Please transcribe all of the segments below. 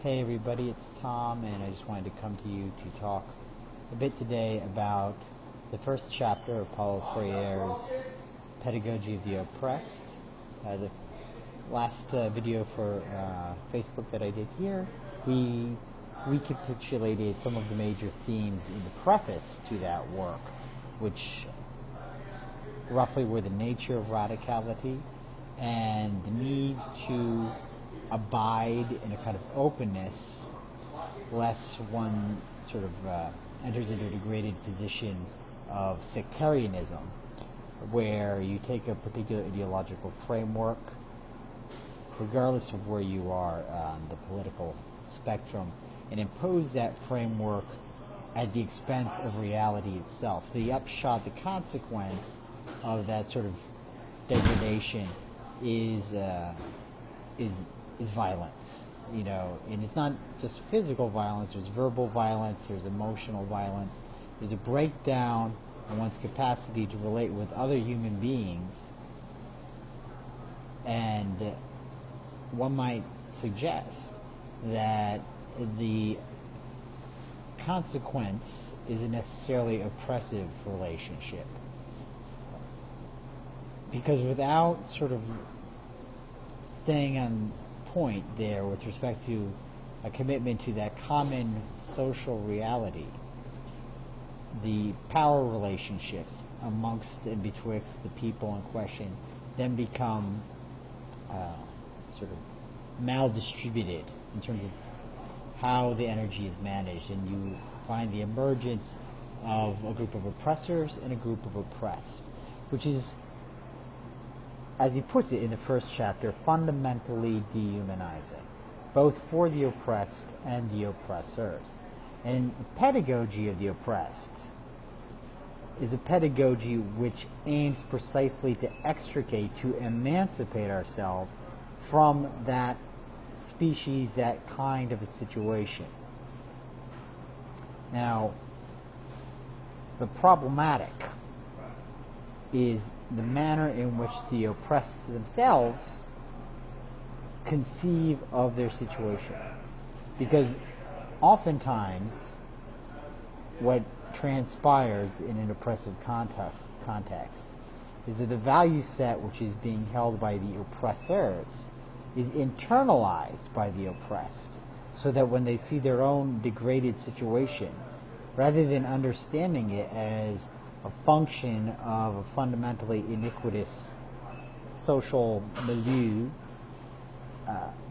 Hey everybody, it's Tom, and I just wanted to come to you to talk a bit today about the first chapter of Paulo Freire's Pedagogy of the Oppressed. The last video for Facebook that I did here, we recapitulated some of the major themes in the preface to that work, which roughly were the nature of radicality and the need to abide in a kind of openness, lest one sort of enters into a degraded position of sectarianism, where you take a particular ideological framework, regardless of where you are on the political spectrum, and impose that framework at the expense of reality itself. The upshot, the consequence of that sort of degradation is violence, and it's not just physical violence. There's verbal violence, there's emotional violence, there's a breakdown in one's capacity to relate with other human beings, and one might suggest that the consequence is a necessarily oppressive relationship, because without sort of staying on point there with respect to a commitment to that common social reality, the power relationships amongst and betwixt the people in question then become sort of maldistributed in terms of how the energy is managed, and you find the emergence of a group of oppressors and a group of oppressed, which is, as he puts it in the first chapter, fundamentally dehumanizing, both for the oppressed and the oppressors. And the pedagogy of the oppressed is a pedagogy which aims precisely to extricate, to emancipate ourselves from that species, that kind of a situation. Now, the problematic is the manner in which the oppressed themselves conceive of their situation. Because oftentimes what transpires in an oppressive context is that the value set which is being held by the oppressors is internalized by the oppressed, so that when they see their own degraded situation, rather than understanding it as a function of a fundamentally iniquitous social milieu,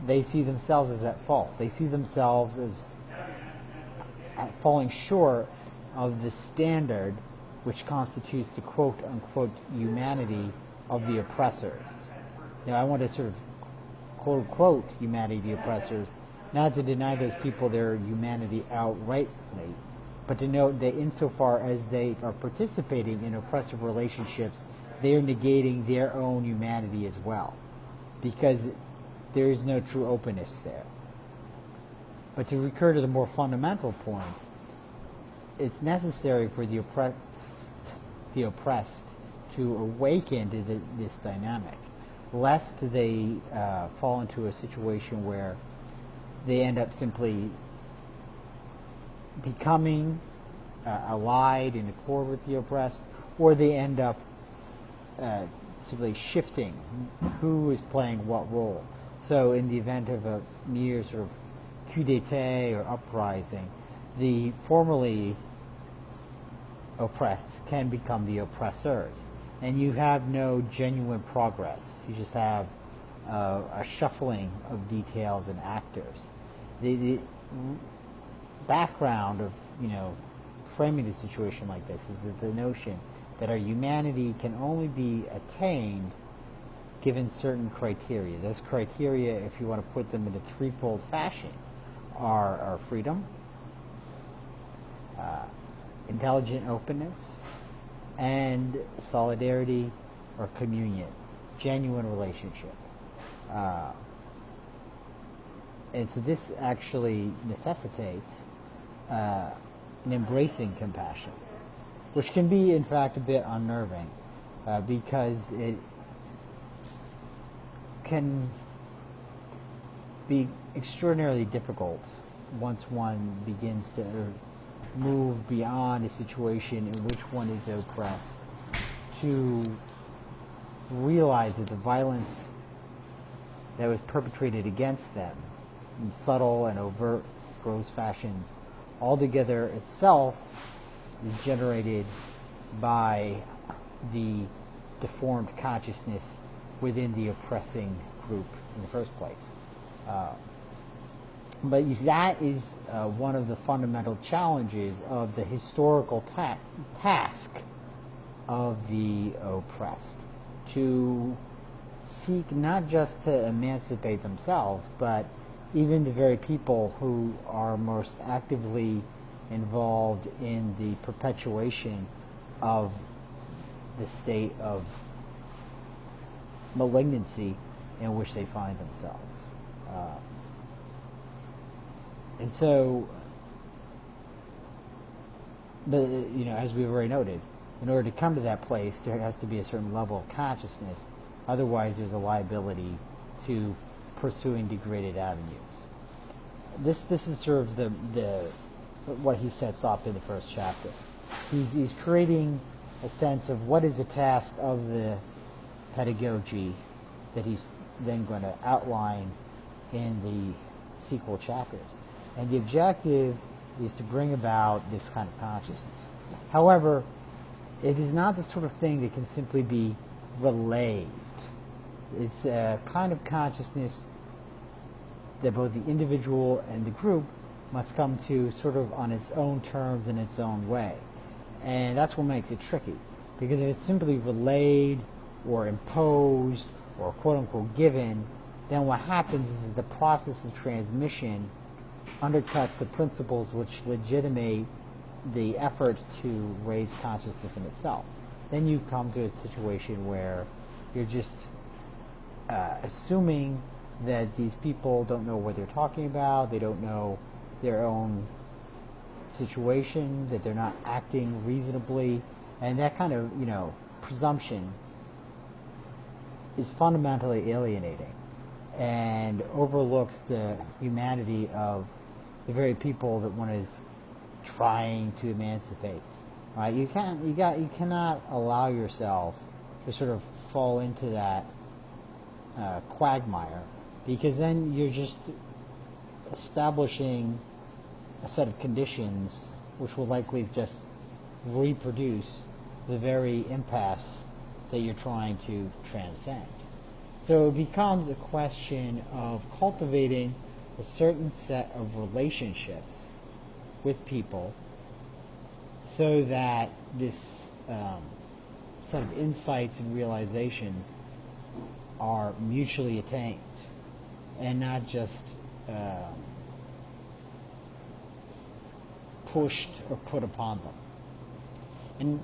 they see themselves as at fault. They see themselves as falling short of the standard which constitutes the quote-unquote humanity of the oppressors. Now, I want to sort of quote-unquote humanity of the oppressors, not to deny those people their humanity outrightly, but to note that insofar as they are participating in oppressive relationships, they are negating their own humanity as well, because there is no true openness there. But to recur to the more fundamental point, it's necessary for the oppressed to awaken to this dynamic, lest they fall into a situation where they end up simply becoming allied in accord with the oppressed, or they end up simply shifting who is playing what role. So in the event of a mere sort of coup d'etat or uprising, the formerly oppressed can become the oppressors, and you have no genuine progress. You just have a shuffling of details and actors. The background of framing the situation like this is that the notion that our humanity can only be attained given certain criteria. Those criteria, if you want to put them in a threefold fashion, are freedom, intelligent openness, and solidarity or communion, genuine relationship. And so this actually necessitates an embracing compassion, which can be, in fact, a bit unnerving, because it can be extraordinarily difficult once one begins to move beyond a situation in which one is oppressed to realize that the violence that was perpetrated against them in subtle and overt, gross fashions altogether itself is generated by the deformed consciousness within the oppressing group in the first place. But that is one of the fundamental challenges of the historical task of the oppressed, to seek not just to emancipate themselves, but even the very people who are most actively involved in the perpetuation of the state of malignancy in which they find themselves. And so, but as we've already noted, in order to come to that place, there has to be a certain level of consciousness. Otherwise, there's a liability to pursuing degraded avenues. This is sort of the what he sets up in the first chapter. He's creating a sense of what is the task of the pedagogy that he's then going to outline in the sequel chapters. And the objective is to bring about this kind of consciousness. However, it is not the sort of thing that can simply be relayed. It's a kind of consciousness that both the individual and the group must come to sort of on its own terms in its own way. And that's what makes it tricky. Because if it's simply relayed or imposed or quote-unquote given, then what happens is that the process of transmission undercuts the principles which legitimate the effort to raise consciousness in itself. Then you come to a situation where you're just assuming that these people don't know what they're talking about, they don't know their own situation, that they're not acting reasonably, and that kind of presumption is fundamentally alienating and overlooks the humanity of the very people that one is trying to emancipate. Right? You cannot allow yourself to sort of fall into that quagmire, because then you're just establishing a set of conditions which will likely just reproduce the very impasse that you're trying to transcend. So it becomes a question of cultivating a certain set of relationships with people so that this set of insights and realizations are mutually attained and not just pushed or put upon them. And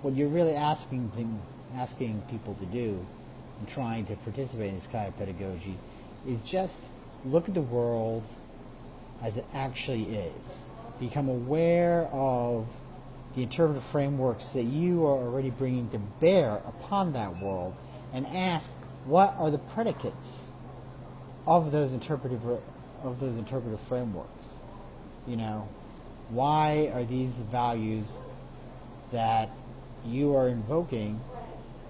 what you're really asking people to do and trying to participate in this kind of pedagogy is just look at the world as it actually is. Become aware of the interpretive frameworks that you are already bringing to bear upon that world, and ask, what are the predicates of those interpretive frameworks? Why are these the values that you are invoking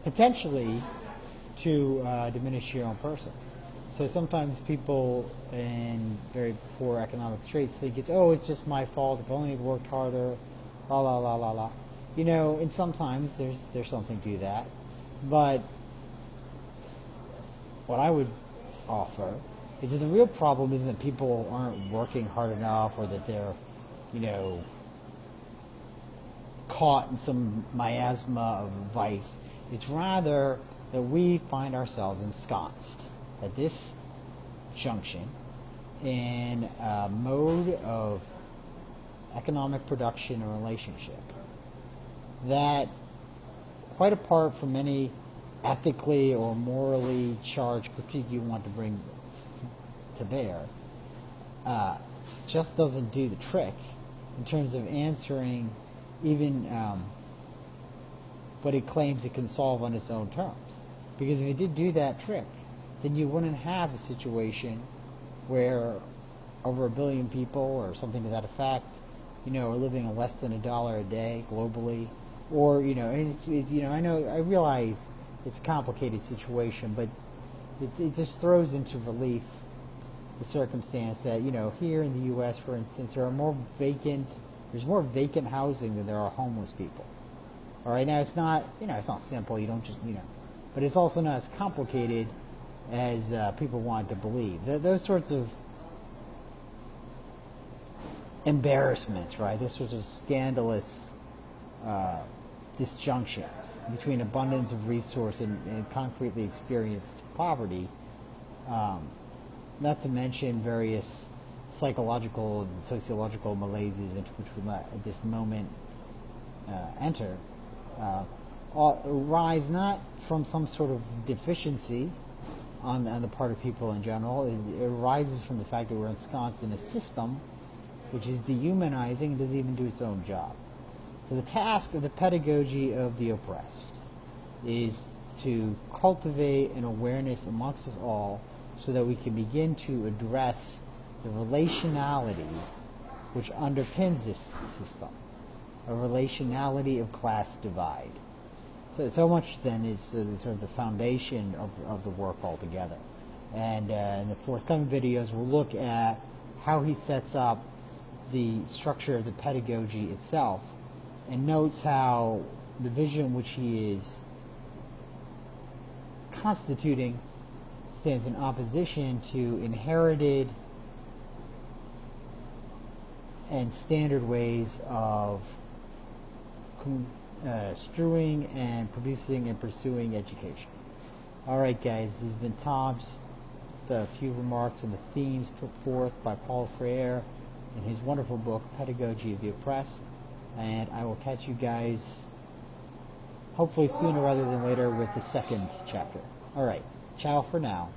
potentially to diminish your own person? So sometimes people in very poor economic straits think it's just my fault, if only I'd worked harder, la la la la la. And sometimes there's something to that. But what I would offer is that the real problem isn't that people aren't working hard enough, or that they're, caught in some miasma of vice. It's rather that we find ourselves ensconced at this junction in a mode of economic production and relationship that, quite apart from any ethically or morally charged critique you want to bring to bear, just doesn't do the trick in terms of answering even what it claims it can solve on its own terms. Because if it did do that trick, then you wouldn't have a situation where over 1 billion people or something to that effect, are living on less than $1 a day globally, or and it's I realize it's a complicated situation, but it just throws into relief the circumstance that here in the U.S., for instance, there's more vacant housing than there are homeless people. All right, now it's not simple. You don't just but it's also not as complicated as people want to believe. Those sorts of embarrassments, right? Those sorts of scandalous disjunctions between abundance of resource and concretely experienced poverty, not to mention various psychological and sociological malaises into which we at this moment enter, arise not from some sort of deficiency on the part of people in general. It arises from the fact that we're ensconced in a system which is dehumanizing and doesn't even do its own job. So the task of the pedagogy of the oppressed is to cultivate an awareness amongst us all so that we can begin to address the relationality which underpins this system, a relationality of class divide. So much then is sort of the foundation of the work altogether. And in the forthcoming videos, we'll look at how he sets up the structure of the pedagogy itself, and notes how the vision which he is constituting stands in opposition to inherited and standard ways of construing and producing and pursuing education. All right, guys, this has been Tom's the few remarks on the themes put forth by Paulo Freire in his wonderful book, Pedagogy of the Oppressed. And I will catch you guys hopefully sooner rather than later with the second chapter. All right, ciao for now.